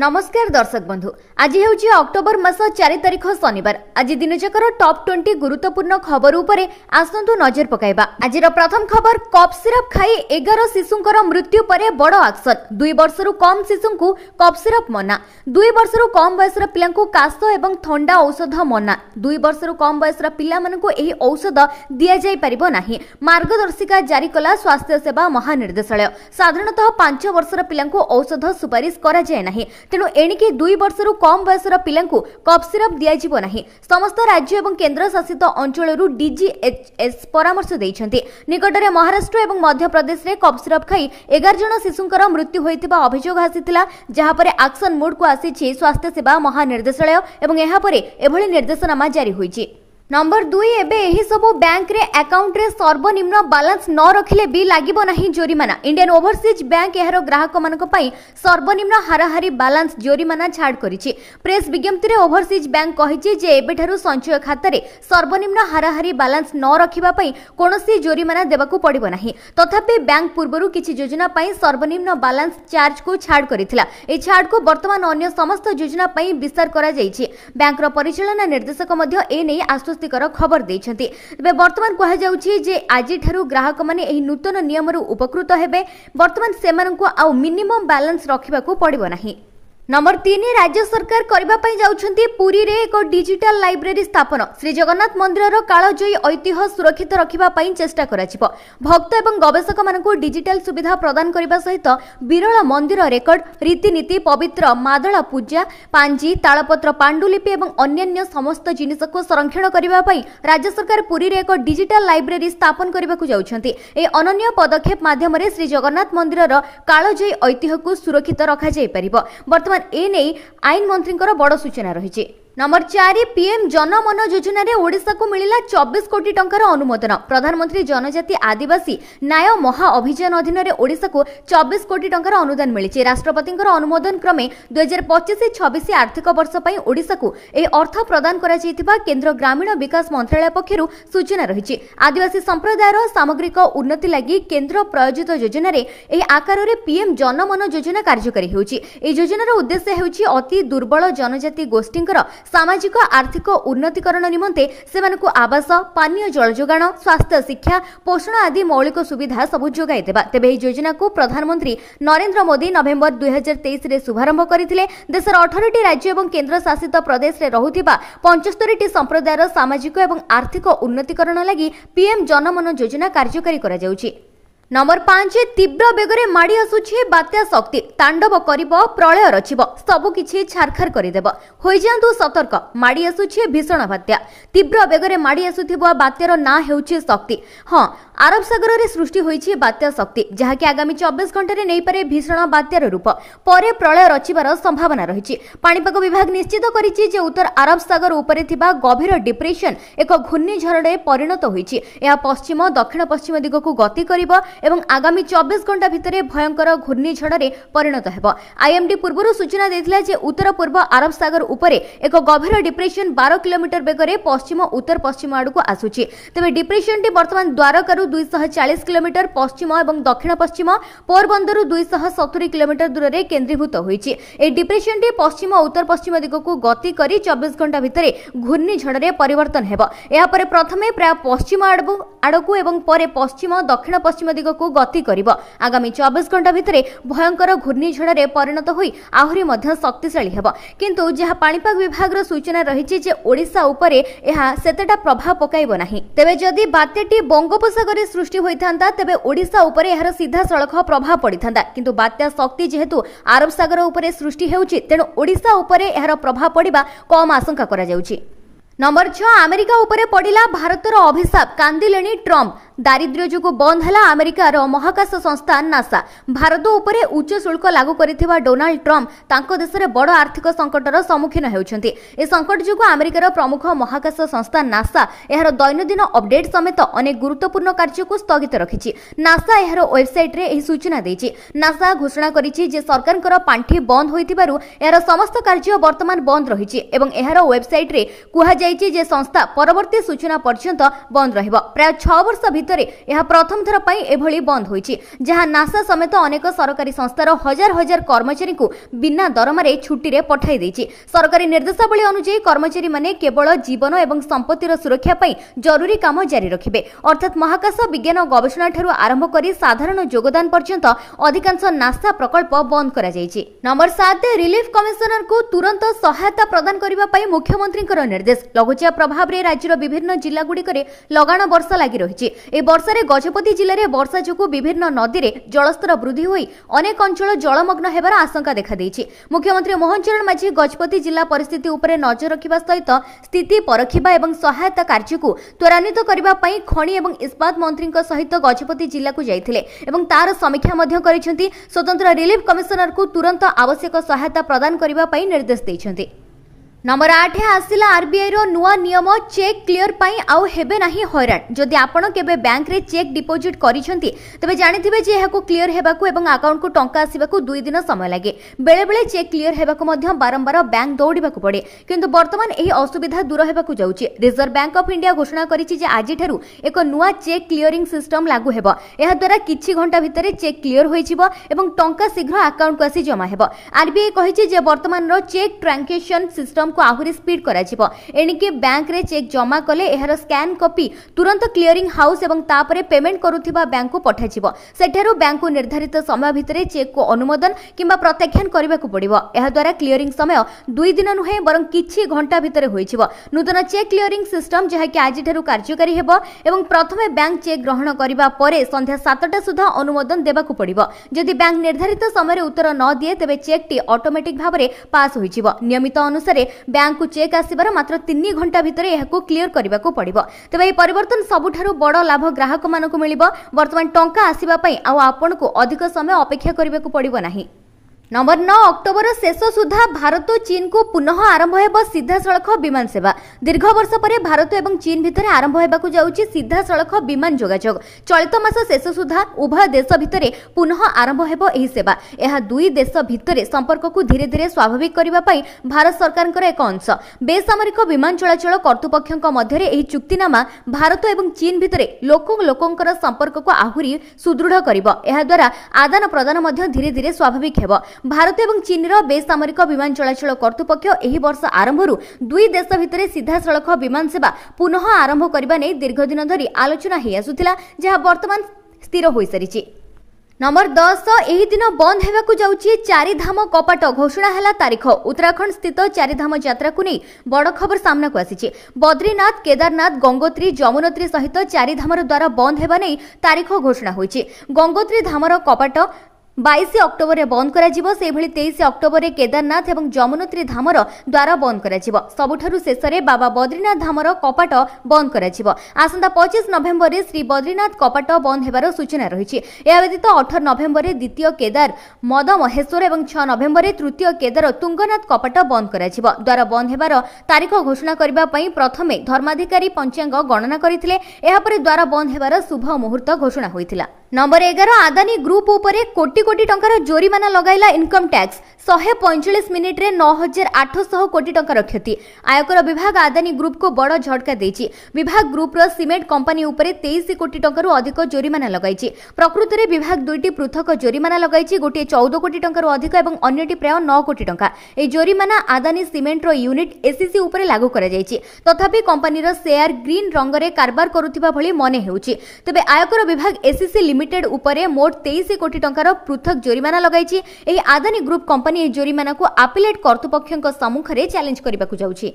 नमस्कार दर्शक बंधु आज हूँ अक्टोबर मास 4 तारिख शनिवार। आज दिनजाकर टॉप 20 गुरुत्वपूर्ण खबर उपरे आसंतु नजर पकाइबा। आज प्रथम खबर कप सिरप खाई 11 शिशुंकर मृत्यु पर बड़ एक्शन। 2 वर्षरु कम शिशुंकु कप सिरप मना। 2 वर्षरु कम बयसर पिलांकु काश एवं थंडा औषध मना। 2 वर्षरु कम बयसर पिलामानंकु एही औषध दिया जाय परिबो नाही। मार्गदर्शिका जारी कला स्वास्थ्य सेवा महानिर्देशालय। साधारणतः 5 वर्षर पिलांकु औषध सुपारिश करा जाय नाही। तेणु एणिके 2 वर्षरु कम बयसर पिलांकु कप सिरप दिया जिवो नाही। समस्त राज्य एवं केंद्र शासित अंचलरू डीजीएचएस परामर्श दैछन्ति। निकटरे महाराष्ट्र एवं मध्य प्रदेश रे कप सिरप खाई 11 जन शिशुंकर मृत्यु होइतिबा अभियोग आसीतिला, जहा परे एक्शन मोड को आसीछि स्वास्थ्य सेवा महानिर्देशालय एवं एहा परे एभଳି निर्देशनामा जारी होइछि। नंबर 2 एबे एही सबो बैंक रे अकाउंट रे सर्वनिम्न बैलेंस न रखिले भी लागिबो नाही जोरिमाना। इंडियन ओवरसीज बैंक एहारो ग्राहक मानक पई सर्वनिम्न हाराहारी बैलेंस जोरिमाना छाड़ करिछि। प्रेस विज्ञप्ति रे ओवरसीज बैंक कहिछि जे एबेठारु संचय खाता रे सर्वनिम्न हाराहारी बैलेंस न रखिबा पई कोनोसी जोरिमाना देबाकू पड़िबो नाही। तथापि बैंक पूर्वरु किछि योजना पई सर्वनिम्न बैलेंस चार्ज को छाड़ करिथिला। ए छाड़ को वर्तमान अन्य समस्त योजना पई विस्तार करा जाइछि। बैंक रो परिचालन निर्देशक मध्ये ए नै खबर देइछन्ति। तबे वर्तमान कहा जाउछि जे आजि ठारु ग्राहक माने एही नूतन नियमरु उपकृत हेबे। वर्तमान सेमानंकु आ मिनिमम बैलेंस रखिबाकू पड़िबो नाही। नंबर 3 राज्य सरकार करबा पई जाउछन्ति पुरी रे एक डिजिटल लाइब्रेरी स्थापन। श्री जगन्नाथ मंदिरर कालजयी ऐतिह्य सुरक्षित रखिबा पई चेष्टा कराजिबो। भक्त एवं गवेषक मानकु डिजिटल सुविधा प्रदान करबा सहित विरल मंदिर रेकर्ड रीतिनीति पवित्र मादळा पूजा पांजी तालपत्र पांडुलिपि एवं अन्य समस्त जिनिस को संरक्षण करबा पई राज्य सरकार पुरी रे एक डिजिटल लाइब्रेरी स्थापन करबाकू जाउछन्ति। ए अनन्य पदक्षेप माध्यम रे श्री जगन्नाथ मंदिरर कालजयी ऐतिह्य को सुरक्षित रखा जाय परिबो। एने आईन मंत्री बड़ सूचना रही। नंबर 4 पीएम जनमन योजना रे ओडिशा को मिलिला 24 कोटी टंकार अनुमोदन। प्रधानमंत्री जनजाति आदिवासी न्याय महा अभियान अधीन रे ओडिशा को 24 कोटी टंकार अनुदान मिलिछि। राष्ट्रपति अनुमोदन क्रमे 2025-26 आर्थिक वर्ष पई ओडिशा को ए अर्थ प्रदान करा जैतिबा केंद्र ग्रामीण विकास मंत्रालय पक्षरु सूचना रही। आदिवासी संप्रदायर सामग्रिक उन्नति लागि केंद्र प्रायोजित योजना रे ए आकार रे पीएम जनमन योजना कार्यकारी होउछि। ए योजनार उद्देश्य हेउछि अति दुर्बल जनजाति गोष्ठींकर सामाजिक आर्थिक उन्नतिकरण निमंते सेमानकु आवास पानीय जल जोगाण स्वास्थ्य शिक्षा पोषण आदि मौलिक सुविधा सबु जोगाई देबा। तेबे एही योजना को प्रधानमंत्री नरेंद्र मोदी नवेम्बर 2023 रे शुभारंभ करथिले। देशर 18टी राज्य एवं केंद्र शासित प्रदेश रे रहुथिबा 75टी संप्रदायर सामाजिक एवं आर्थिक उन्नतिकरण लागि पीएम जनमन योजना कार्यकारी करा जाउछि। नंबर 5 तीव्र बेगरे माड़ी आसुछि बात्या शक्ति तांडव करिबो प्रलय रचिबो सबु किछि छारखार करिदेबो। होई जांतु सतर्क माड़ी आसुछि भीषण बात्या। तीव्र बेगरे माड़ी आसुथिबो बात्यार ना हेउछि शक्ति। हां अरब सागर रे सृष्टि होईछि बात्या शक्ति, जहा कि आगामी 24 घंटे रे नै पारे भीषण बात्यार रूप परे प्रलय रचिबार संभावना रहिछि। पाणीपाग विभाग निश्चित करिछि जे उत्तर अरब सागर उपरे थिबा गभीर डिप्रेशन एक घूर्णिझड़ रे परिणत होईछि। एहा पश्चिम दक्षिण पश्चिम दिगकु गति करिबो एवं आगामी 24 घंटा भितरे भयंकर घूर्णिझड़ रे परिणत हेबो। आईएमडी पूर्वरु सूचना दैथिला जे उत्तर पूर्व अरब सागर उपरे एक गभीर डिप्रेशन 12 किलोमीटर बेगरे पश्चिम उत्तर पश्चिम आडकु आसुछि। तबे डिप्रेशन टी वर्तमान द्वारका 240 किलोमीटर पश्चिम एवं दक्षिण पश्चिम पोरबंदर 270 किलोमीटर दूर रे केंद्रीभूत होईछि। ए डिप्रेशन टी पश्चिम उत्तर पश्चिम दिगकु गति करी 24 घंटा भितरे घूर्णिझड़ रे परिवर्तन हेबो। एहा परे प्रथमे प्राय पश्चिम आडकु एवं परे पश्चिम दक्षिण पश्चिम दिगकु गति करिबो। आगामी 24 घंटा भितरे भयंकर घूर्णिझड़ रे परिणत होई आहुरी मध्य शक्तिशाली हेबो। किंतु जहा पाणीपाग विभाग रो सूचना रहिछि जे ओडिशा उपरे एहा सेतेटा प्रभाव पकाइबो नाही। तेबे जदि बात्याटी बंगोपसागर रे सृष्टि होइथांता तेबे ओडिशा उपरे एहार सीधा सड़क प्रभाव पड़िथांता। किंतु बात्या शक्ति जेहेतु अरब सागर उपरे सृष्टि हेउछि तेणु ओडिशा उपरे एहार प्रभाव पड़िबा कम आशंका करा जाउछि। नंबर 6 अमेरिका उपरे पड़िला भारतर अभिशाप कांदिलेनी ट्रम्प। दारिद्र्य जो बंद है अमेरिकार महाकाश संस्था नासा। भारत उपरे उच्च शुल्क लागू करिथिबा डोनाल्ड ट्रम्प तांको देश में बड़ आर्थिक संकटर सम्मुखीन हेउछन्ति। ए संकट जो अमेरिकार प्रमुख महाकाश संस्था नासा एहार दैनंदिन अपडेट समेत अनेक गुरुत्वपूर्ण कार्य को स्थगित रखिछि। नासा एहार वेबसाइट रे एही सूचना दैछि। नासा घोषणा करिछि जे सरकारकर पांठी बंद होइथिबारु एहार समस्त कार्य वर्तमान बंद रहिछि एवं एहार वेबसाइट रे कुहा जाइछि जे संस्था परवर्ती सूचना पर्यंत बंद रहिबो। प्राय 6 वर्ष भितर यह प्रथम थर पर एभली बंद होईछि जहां नासा समेत अनेक सरकारी संस्थार हजार हजार कर्मचारी को बिना दरमारे छुट्टी रे पठाई दैछि। सरकारी निर्देशावली अनुसार कर्मचारी माने केवल जीवन एवं संपत्तिर सुरक्षा पई जरूरी काम जारी रखिबे अर्थात महाकाश विज्ञान और गवेषणा ठारू आरंभ करी साधारण योगदान पर्यंत अधिकांश नासा प्रकल्प बंद करा जायछि। नंबर 7 रिलीफ कमिशनर को तुरंत सहायता प्रदान करबा पई मुख्यमंत्री निर्देश। लघुचाप प्रभाव रे राज्यर विभिन्न जिला गुड़िकरे लगाण वर्षा लागि रहिछि। ए वर्षा रे गजपति जिले में वर्षा जोगु विभिन्न नदी रे जलस्तर वृद्धि होई अनेक अंचल जलमग्न हेबार आशंका देखा दैछि। मुख्यमंत्री मोहन चरण माझी गजपति जिला परिस्थिति उपरे नजर रखिबा सहित स्थिति परखिबा एवं सहायता कार्य को त्वरान्वित करबा पई खनि एवं इस्पात मंत्री सहित गजपति जिला को जाइथिले एवं तार समीक्षा मध्य करिसेंती। स्वतंत्र रिलीफ कमिशनर को तुरंत आवश्यक सहायता प्रदान करबा पई निर्देश दैछंती। नंबर 8 आसिला आरबीआई रो नुआ नियम चेक क्लियर पाई आउ हेबे नाही हैरान। जदि आपण केबे बैंक रे चेक डिपोजिट करिसेंती तबे जानिथिबे जे एहाको क्लियर हेबाकू एवं अकाउंट को टंका आसीबाकू 2 दिन समय लागे। बेले बेले चेक क्लियर हेबाकू मध्य बारंबार बैंक दौड़िबाकू पड़े किंतु वर्तमान एही असुविधा दूर हेबाकू जाउची। रिजर्व बैंक ऑफ इंडिया घोषणा करिछि जे आजि ठारू एक नुआ चेक क्लियरिंग सिस्टम लागू हेबो। एहा द्वारा किछि घंटा भितरे चेक क्लियर होई जिवो एवं टंका शीघ्र अकाउंट को आसी जमा हेबो। आरबीआई कहिछि जे वर्तमान रो चेक ट्रांजैक्शन सिस्टम को आहुरी स्पीड करा जिवो। एनिके बैंक रे चेक जमा कले एहर स्कैन कॉपी तुरंत क्लियरिंग हाउस एवं तापरे पेमेंट करुथिबा बैंक को पठा जिवो। सेठारु बैंक को निर्धारित समय भितरे चेक को अनुमोदन किंबा प्रत्याख्यान करबाकू पड़िबो। एहा द्वारा क्लियरिंग समय 2 दिन नुहे बरं किछि घंटा भितरे होई जिवो। नूतन चेक क्लियरिंग सिस्टम जहा कि आज ठारू कार्यकारी हेबो एवं प्रथमे बैंक चेक ग्रहण करिबा परे संध्या 7टा सुधा अनुमोदन देबाकू पड़िबो। जदि बैंक निर्धारित समय रे उत्तर न दिए तबे चेक टी ऑटोमेटिक भाबरे पास होई जिवो। नियमित अनुसार बैंक चेक आसीबार मात्र 3 घंटा भितर यहाको क्लियर करबाकू पड़िबो। तबे परिवर्तन सबुठारु बड़ लाभ ग्राहक मानकु मिलिबो। वर्तमान टंका आसीबा पई आ आपण को अधिक समय अपेक्षा करबाकू पड़िबो नाही। नंबर 9 अक्टोबर शेष सुधा भारत और चीन को पुनः आरंभ हेबो सीधा सड़क विमान सेवा। दीर्घ वर्ष पर भारत और चीन भितर आरंभ हेबाकू जाउची सीधा सड़क विमान जोगाजोग। चलित मास शेष सुधा उभय देश भितर पुनः आरंभ हेबो एही सेवा। एहा दुई देश भितर संपर्क को धीरे धीरे स्वाभाविक करबा पई भारत सरकार एक अंश। बेसामरिक विमान चलाचल कर्तृपक्षों मध्य एही चुक्तिनामा भारत और चीन भितर लोकंकर संपर्क को आहुरी सुदृढ़ करिबो। एहा द्वारा आदान प्रदान मध्य धीरे धीरे स्वाभाविक हेबो। भारत और चीन बेसामरिक विमान चलाचल कर्तृपक्ष एही वर्ष आरंभरू दुई देश भितर सीधा सड़क विमान सेवा पुनः आरंभ करबा नै दीर्घ दिन धरी आलोचना हे आसुथिला जहा वर्तमान स्थिर होई सारिछि। नंबर 10 एही दिन बंद हेबाकू जाउछि चारिधाम कपाट घोषणा हैला तारीख। उत्तराखंड स्थित चारिधाम यात्रा को नहीं बड़ खबर सामना को आसीछि। बद्रीनाथ, केदारनाथ, गंगोत्री, यमुनोत्री सहित चारिधामर द्वारा बंद हेबा नै तारीख घोषणा होइछि। गंगोत्री धामर कपाट 22 अक्टोबर रे बंद करा जिवो। से भली 23 अक्टोबर रे केदारनाथ एवं यमुनोत्री धामर द्वारा बंद करा जिवो। सबुठारु शेष रे बाबा बद्रीनाथ धामर कपाट बंद करा जिवो। आसंता 25 नवेम्बर रे श्री बद्रीनाथ कपाट बंद हेबार सूचना रहिछि। या व्यतीत 18 नवेम्बर रे द्वितीय केदार मद महेश्वर एवं 6 नवेम्बर रे तृतीय केदार तुंगनाथ कपाट बंद करा जिवो। द्वारा बंद हेबार तारीख घोषणा करबा पई प्रथमे धर्माधिकारी पंचांग गणना करिथिले। एहा परे द्वारा बंद हेबार शुभ मुहूर्त घोषणा होइथिला। नंबर 11 आदानी ग्रुप उपरे कोटी कोटी टंकार जोरिमाना लगाइला इनकम टैक्स। 145 मिनिट रे 9800 कोटी टंकार क्षति। आयकर विभाग आदानी ग्रुप को बड़ झटका देछि। विभाग ग्रुप रो सीमेंट कंपनी उपरे 23 कोटी टंकार अधिक जोरिमाना लगाइछि। प्रकृति रे विभाग दुईटी पृथक जोरिमाना लगाइछि। गोटे 14 कोटी टंकार अधिक एवं अन्यटी प्राय 9 कोटी टंका। ए जोरिमाना आदानी सीमेंट रो यूनिट एसीसी उपरे लागू करा जाइछि। तथापि कंपनी रो शेयर ग्रीन रंग रे कारबार करुथिबा भली मने हेउछि। तबे आयकर विभाग एसीसी लिमिटेड उपरे मोट 23 कोटी टंकार पृथक जोरिमाना लगाइछि। एही आदानी ग्रुप कंपनी ए जोरिमाना को आपिलेट कर्तृपक्षों सम्मुख रे चैलेंज करबाकू जाउछि।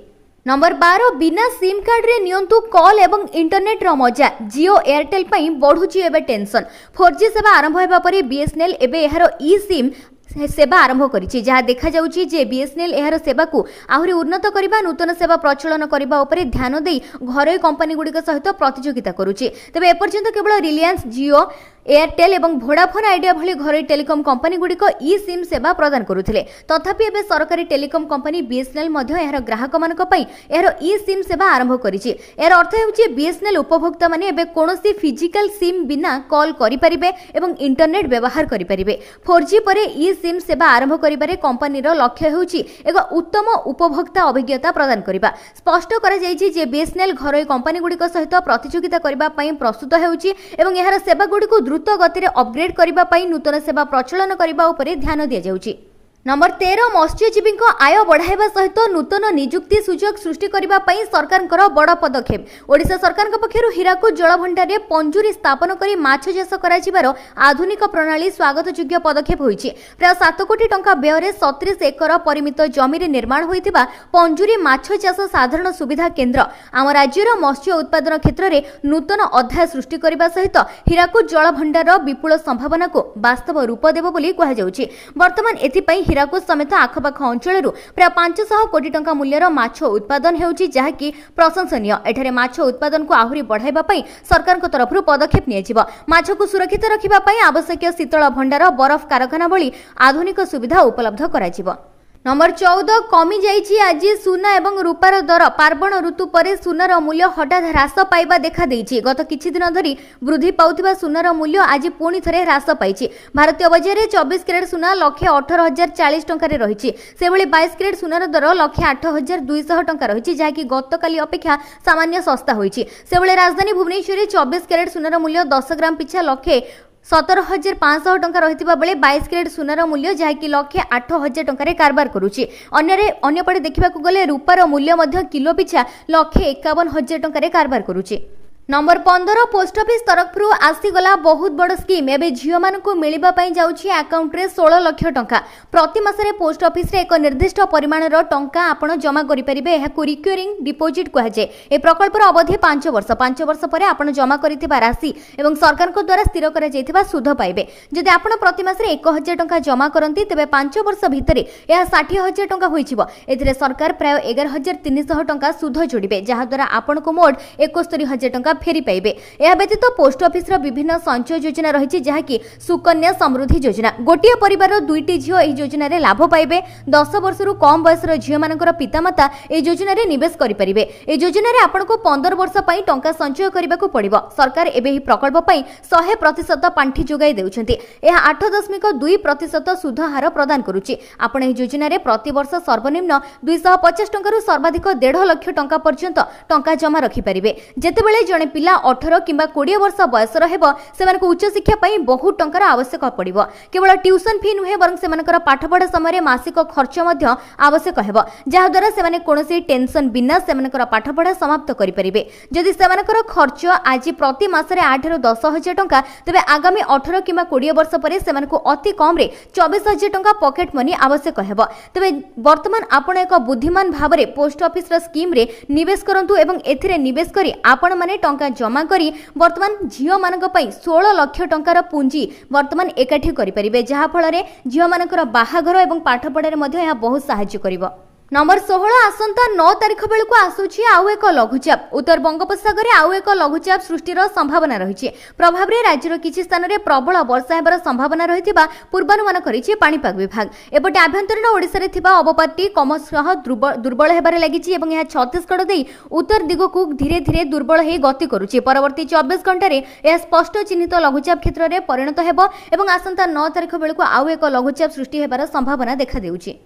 नंबर 12 बिना सिम कार्ड रे नियंतु कॉल एवं इंटरनेट रो मजा। जियो एयरटेल पई बढ़ुछि एबे टेंशन। 4G सेवा आरंभ हेबा परे बीएसएनएल एबे एहारो ई सिम सेवा आरंभ करिछि। जहाँ देखा जाउछि जे बीएसएनएल एहार सेवा को आहुरी उन्नत करिबा नूतन सेवा प्रचलन करिबा उपरे ध्यान देई घरोई कंपनी गुड़िक सहित प्रतियोगिता करुछि। तबे एपर्यंत केवल रिलायंस, जियो, एयरटेल एवं वोडाफोन आइडिया भली घरोई टेलिकम कंपनी गुड़िक ई सिम सेवा प्रदान करुथिले। तथापि एबे सरकारी टेलिकम कंपनी बीएसएनएल मध्य एहार ग्राहक मानक पई एहार ई सिम सेवा आरंभ करिछि। एहार अर्थ हेउछि बीएसएनएल उपभोक्ता माने एबे कोनोसी फिजिकल सिम बिना कॉल करि परिबे एवं इंटरनेट व्यवहार करि परिबे। 4G परे ई सिम सेवा आरंभ करिबारे कंपनीर लक्ष्य हेउची एक उत्तम उपभोक्ता अभिज्ञता प्रदान करिबा। स्पष्ट करा जायछि जे बीएसएनएल घरोई कंपनी गुडिक सहित प्रतियोगिता करिबा पई प्रस्तुत हेउची एवं एहार सेवा गुडिक द्रुत गति रे अपग्रेड करिबा पई नूतन सेवा प्रचलन करिबा उपरे ध्यान दिया जाउची। नंबर 13 मत्स्यजीवी आय बढ़ाइबा सहित नूतन नियुक्ति सुजोग सृष्टि करिबा पई सरकारଙ୍କର बड़ पदक्षेप। ओडिशा सरकारଙ୍କ पक्षरु हीराकुद जलभंडार रे पंजुरी स्थापन करी माछ चाष कराजिबार आधुनिक प्रणाली स्वागत योग्य पदक्षेप होईछि। प्राय 7 कोटी टंका व्यय रे 37 एकर परिमित जमी रे निर्माण होइतिबा पंजुरी माछ चाष साधारण सुविधा केंद्र आम राज्यर मत्स्य उत्पादन क्षेत्र रे नूतन अध्याय सृष्टि करिबा सहित हीराकुद जलभंडार विपुल संभावना को वास्तव रूप देबो बोली कहा जाउछि। वर्तमान एथि पई हीराकुद समेत आखपाख अंचल प्राय 500 कोटी टंका मूल्यर माछ उत्पादन हेउछि जहाँकि प्रशंसनीय। एठारे माछ उत्पादन को आहुरी बढ़ाइबा पई सरकारक तरफरु पदक्षेप नियाजिबो। माछ को सुरक्षित रखिबा पई आवश्यक शीतल भंडार बरफ कारखाना भली आधुनिक सुविधा उपलब्ध कराजिबो। नंबर 14 कमी जाइछि आज सुना एवं रूपार दर। पार्वण ऋतु पर सुनार मूल्य हठात ह्रास पाइबा देखा देइछि। गत किछि दिन धरि वृद्धि पाउथिबा सुनार मूल्य आज पुणी थरे ह्रास पाइछि। भारतीय बजार रे 24 कैरेट सुना 1,18,040 टंका रे रहिछि। सेबळी 22 कैरेट सुनार दर 1,08,200 टंका रहिछि जहाँकि गतकाली अपेक्षा सामान्य सस्ता होइछि। सेबळी राजधानी भुवनेश्वर रे 24 कैरेट सुनार मूल्य 10 ग्राम पिछा 1,17,500 टंका रहितिबा बेले 22 कैरेट सुनार मूल्य जहाँकि 1,08,000 टंका कारबार करुछि। अन्यपटे देखिबाकू गले रूपार मूल्य मध्य किलो पिछा 1,51,000 टंका कारबार करुछि। नंबर 15 पोस्ट ऑफिस तरफ आसीगला बहुत बड़ स्कीम। एबे झियो मानकु मिलिबा पई जाउछि अकाउंट रे 16 लाख टंका। प्रति मासरे पोस्ट ऑफिस रे एक निर्दिष्ट परिमाणर टंका आपण जमा करि परिबे। एहाकु रिकरिंग डिपोजिट कहा जाय। ए प्रकल्पर अवधि 5 वर्ष। 5 वर्ष परे आपण जमा करिथिबा राशि एवं सरकार को द्वारा स्थिर करा जायथिबा सुध पाइबे। जदि आपण प्रति मासरे 1,000 टंका जमा करंती तेबे 5 वर्ष भितरे एहा 60,000 टंका होइछिबो। एथिरे सरकार प्राय 11,300 टंका सुध जोड़िबे जहा द्वारा आपण को मोट 71,000 टंका फेरी पाइबे। यह व्यतीत पोस्ट ऑफिस विभिन्न संचय योजना रही जहाँकि सुकन्या समृद्धि योजना। गोटे परिवार 2टी झील यह योजना रे लाभ पाइबे। 10 वर्ष कम बयसर झील मानकर पितामाता ए योजना रे निवेश करिपारिबे। ए योजना रे आपनको 15 वर्ष पई टंका संचय करबाकू पड़िबो। सरकार एबे ही प्रकल्प पई 100% पांठी जोगाई देउछंती। एहा 8.2% सुध हार प्रदान करूची। आपण ए योजना रे प्रति वर्ष सर्वनिम्न 250 टंका रु सर्वाधिक 1.5 लाख टंका पर्यंत टंका जमा रखि परिबे। जेतेबेले जणे पिला 18 किंबा 20 वर्ष बयसर हेबो सेमानक उच्च शिक्षा पई बहुत टंकार आवश्यक पड़िबो। केवल ट्यूशन फी नुहे बरं सेमानकर पाठपढ़ा समय मासिक खर्च मध्य आवश्यक हेबो जहा द्वारा सेमाने कोनोसी टेंशन बिना सेमानकर पाठपढ़ा समाप्त करि परिबे। जदि सेमानकर खर्च आज प्रति मासरे 8 रु 10,000 टंका तेबे आगामी 18 किंबा 20 वर्ष परे सेमानकु अति कम रे 24,000 टंका पॉकेट मनी आवश्यक हेबो। तेबे वर्तमान आपण एक बुद्धिमान भाबरे पोस्ट ऑफिस रा स्कीम रे निवेश करंतु एवं एथिरे निवेश करी आपण माने टंका जमा करी वर्तमान झियो मानक पई 16 लाख टंकार पुंजी वर्तमान एकाठी करि परिबे जहा फल रे झियो मानकर बाहाघर एवं पाठपढ़ा रे मध्ये यह बहुत सहाय्य करिवो। नंबर 16 आसंता 9 तारिख बेलू आसुछि आउ एक लघुचाप। उत्तर बंगोपसागर आउ एक लघुचाप सृष्टिर संभावना रही। प्रभाव में राज्यर किछि स्थान में प्रबल वर्षा हेबार संभावना रही पूर्वानुमान करिछि पाणीपाग विभाग। एपटे आभ्यंतरीण ओडिशा रे थिबा अवपातटी क्रमशः दुर्बल हेबार लागिछि एवं यह छत्तीसगढ़ देई उत्तर दिगकू धीरे धीरे दुर्बल हे गति करुछि। परवर्ती 24 घंटा रे यह स्पष्ट चिन्हित लघुचाप क्षेत्र में परिणत हेबो एवं आसंता 9 तारिख बेलू आउ एक लघुचाप सृष्टि हेबार संभावना देखा देउछि।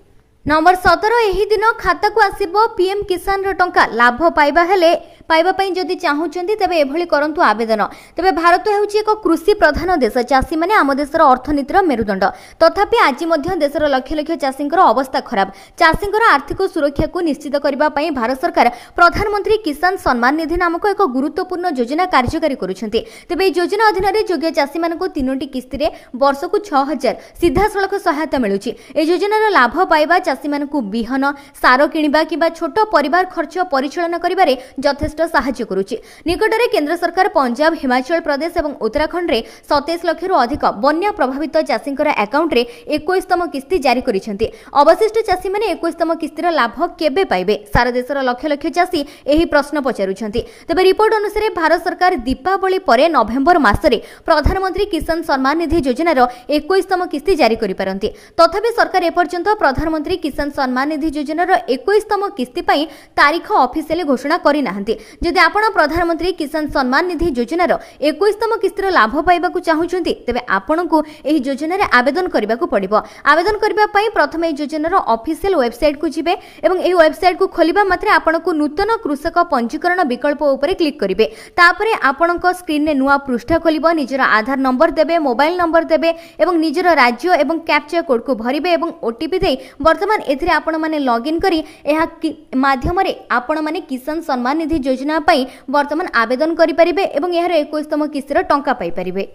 नंबर 17 एही दिन खाता को आसीबो पीएम किसान रो टंका। लाभ पाइबा पई जदि चाहुचंती तबे एभली करंतु आवेदन। तबे भारत हेउची एक कृषि प्रधान देश। चाषी माने आम देशर अर्थनीतिर मेरुदंड। तथापि आज मध्य देशर लक्ष लक्ष चाषींकर अवस्था खराब। चाषींकर आर्थिक सुरक्षा को निश्चित करबा पई भारत सरकार प्रधानमंत्री किसान सम्मान निधि नामक एक गुरुत्वपूर्ण योजना कार्यकारी करूछंती। तबे ए योजना अधीन रे योग्य चाषी मानकु 3टी किस्ती रे वर्ष को 6,000 सीधा सड़क सहायता मिलुची। ए योजनार लाभ पाइबा चाषी मानकु बिहन सार किनिबा किबा छोट परिवार खर्च परिचालन करिबारे यथेष्ट साहाय्य करूची। निकटरे केंद्र सरकार पंजाब हिमाचल प्रदेश एवं उत्तराखंड रे 27 लाख रु अधिक बन्या प्रभावित चाषींकर अकाउंट रे 21तम किस्ती जारी करिसेंती। अवशिष्ट चाषी माने 21तम किस्तीर लाभ केबे पाइबे? सारा देशर लक्ष लक्ष चाषी एही प्रश्न पचारुछंती। तबे रिपोर्ट अनुसार भारत सरकार दीपावली परे नवेम्बर मासरे प्रधानमंत्री किसान सम्मान निधि योजनार 21तम किस्ती जारी करि पारंती। तथापि सरकार एपर्यंत प्रधानमंत्री किसान सम्मान निधि योजनार 21तम किस्ती पई तारीख ऑफिशियली घोषणा करि नाहंती। जदि आपण प्रधानमंत्री किसान सम्मान निधि योजनार 21तम किस्तीर लाभ पाइबाकू चाहुचंती तेबे आपणकू एही योजना रे आवेदन करिबाकू पड़िबो। आवेदन करिबा पई प्रथमे योजनार ऑफिशियल वेबसाइट को जिबे एवं एही वेबसाइट को खोलिबा मात्रे आपणकू नूतन कृषक पंजीकरण विकल्प उपरे क्लिक करिवे। तापरे आपणक स्क्रीन रे नुआ पृष्ठ खोलिबो। निजर आधार नंबर देबे, मोबाइल नंबर देबे एवं निजर राज्य एवं कैप्चा कोड को भरिबे एवं ओटीपी दे वर्तमान एथिरे आपण माने लॉगिन करी एहा माध्यम रे आपण माने किसान सम्मान निधि योजना पई वर्तमान आवेदन करि परिबे एवं एहार 21तम किस्तीर टंका पाई परिबे।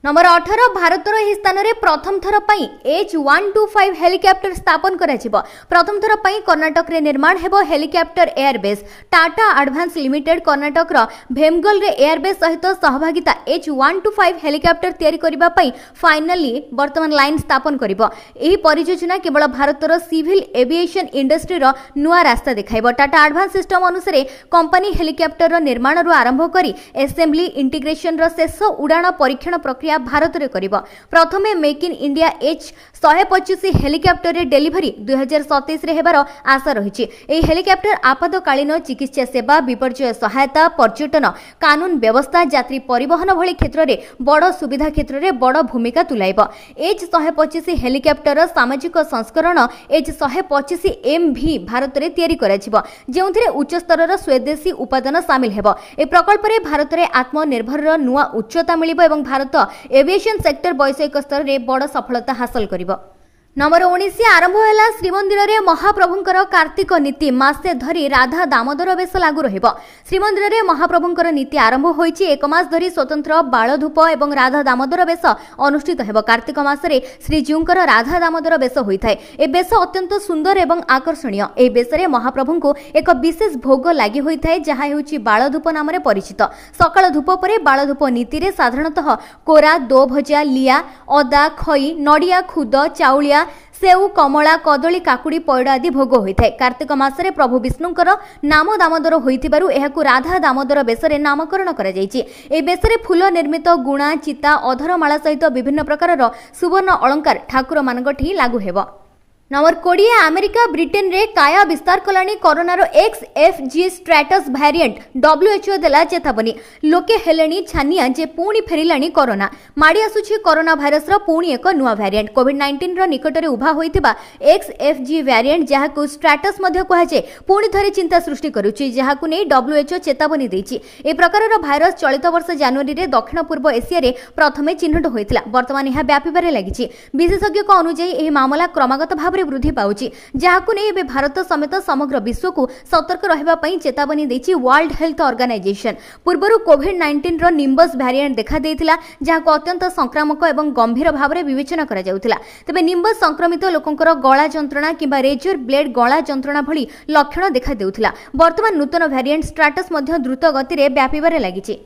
नंबर 18 भारतर एही स्थान रे प्रथम थर पई H125 हेलिकॉप्टर स्थापन कराजिबो। प्रथम थर पई कर्नाटक रे निर्माण हेबो helicopter airbase. Tata advance limited Karnataka रो भेमगल रे एयरबेस सहित सहभागिता H125 हेलिकॉप्टर तयारी करिबा पई फाइनली वर्तमान लाइन स्थापन करिबो। एही परियोजना केवल भारतर सिविल एविएशन इंडस्ट्री रो नुआ रास्ता देखाइबो। टाटा एडवांस सिस्टम अनुसार कंपनी हेलिकॉप्टर रो निर्माण रो आरंभ करी असेंबली इंटीग्रेशन रो शेष उड़ान परीक्षण प्रक्रिया भारत रे करिबो। प्रथमे make in India H125 helicopter रे डेलीवरी 2027 रे हेबार आशा रहिछि। एही हेलिकॉप्टर आपातकालीन चिकित्सा सेवा, विपर्यय सहायता, पर्यटन, कानून व्यवस्था, यात्री परिवहन भली क्षेत्र रे बड़ सुविधा क्षेत्र रे बड़ भूमिका तुलाइबो। H125 हेलिकॉप्टर सामाजिक संस्करण H125 MV भारत रे तयारी कराजिबो, जेउथिरे उच्च स्तरर स्वदेशी उपादान शामिल हेबो। ए प्रकल्प रे भारत रे आत्मनिर्भर नुआ उच्चता मिलिबो एवं भारत एविएशन सेक्टर वैषयिक स्तर रे बड़ सफलता हासिल करिबो। नंबर 19 आरंभ है श्रीमंदिर रे महाप्रभुंकर कार्तिक नीति मासे धरी राधा दामोदर बेश लागू रहिबो। श्रीमंदिर रे महाप्रभुंकर नीति आरंभ होईछि। एक मास धरी स्वतंत्र बाळधूप एवं राधा दामोदर बेश अनुष्ठित हेबो। कार्तिक मासरे श्रीजीउंकर राधा दामोदर बेश होइथाय। ए बेश अत्यंत सुंदर एवं आकर्षणीय। ए बेश रे महाप्रभुंको एक विशेष भोग लागि होइथाय जहा हेउछि बाळधूप नाम रे परिचित। सकाळ धूप परे बाळधूप नीति रे साधारणतः कोरा, दो भजा, लिया, अदा, खई, नडिया, खुद, चाउलिया, सेउ, कमला, कदली, काकुड़ी, पयड़ आदि भोग होता है। कार्तिक मासरे प्रभु विष्णुंकर नाम दामोदर होइथिबारु एहाकु राधा दामोदर बेसरे नामकरण करा जायछि। ए बेसरे फूल निर्मित गुणा, चिता, अधरमाला सहित विभिन्न प्रकार सुवर्ण अलंकार ठाकुर मानकठी लागू हेबो। नंबर 20 अमेरिका ब्रिटेन रे काया विस्तार कलानी कोरोनार XFG स्ट्रेटस वेरिएंट। WHO देला चेतावनी। लोके हेलेनी छानिया जे पुणी फेरिलानी कोरोना। माडी आसुछि कोरोना भाइरस रो पुणी एक नुआ वेरिएंट। कोविड-19 रो निकट रे उभा होइतिबा XFG वेरिएंट जहाकु स्ट्रेटस मध्ये कहाजे पुणी थरे चिंता सृष्टि करूछि, जहाकु नै WHO चेतावनी दैछि। ए प्रकार रो भाइरस चलित वर्ष जनवरी रे दक्षिण पूर्व एशिया रे प्रथमे चिन्हट होइतिला। वर्तमान यह व्यापीबारे लागिछि। विशेषज्ञक अनुसार एही मामला क्रमागत भाव वृद्धि पाउछि, जहाकु नै एबे भारत समेत समग्र विश्व को सतर्क रहबा पई चेतावनी दैछि वर्ल्ड हेल्थ ऑर्गेनाइजेशन। पूर्वरु कोविड-19 रो निम्बस वेरिएंट देखा देइथिला, जहाकु अत्यंत संक्रामक एवं गंभीर भाव विवेचना करा जाउथिला। तबे निम्बस संक्रमित लोकंकर गळा जंत्रणा किबा रेजर ब्लेड गळा जंत्रणा भली लक्षण देखा देउथिला। वर्तमान नूतन वेरिएंट स्ट्रेटस मध्ये द्रुत गति रे व्यापीबारे लागिछि।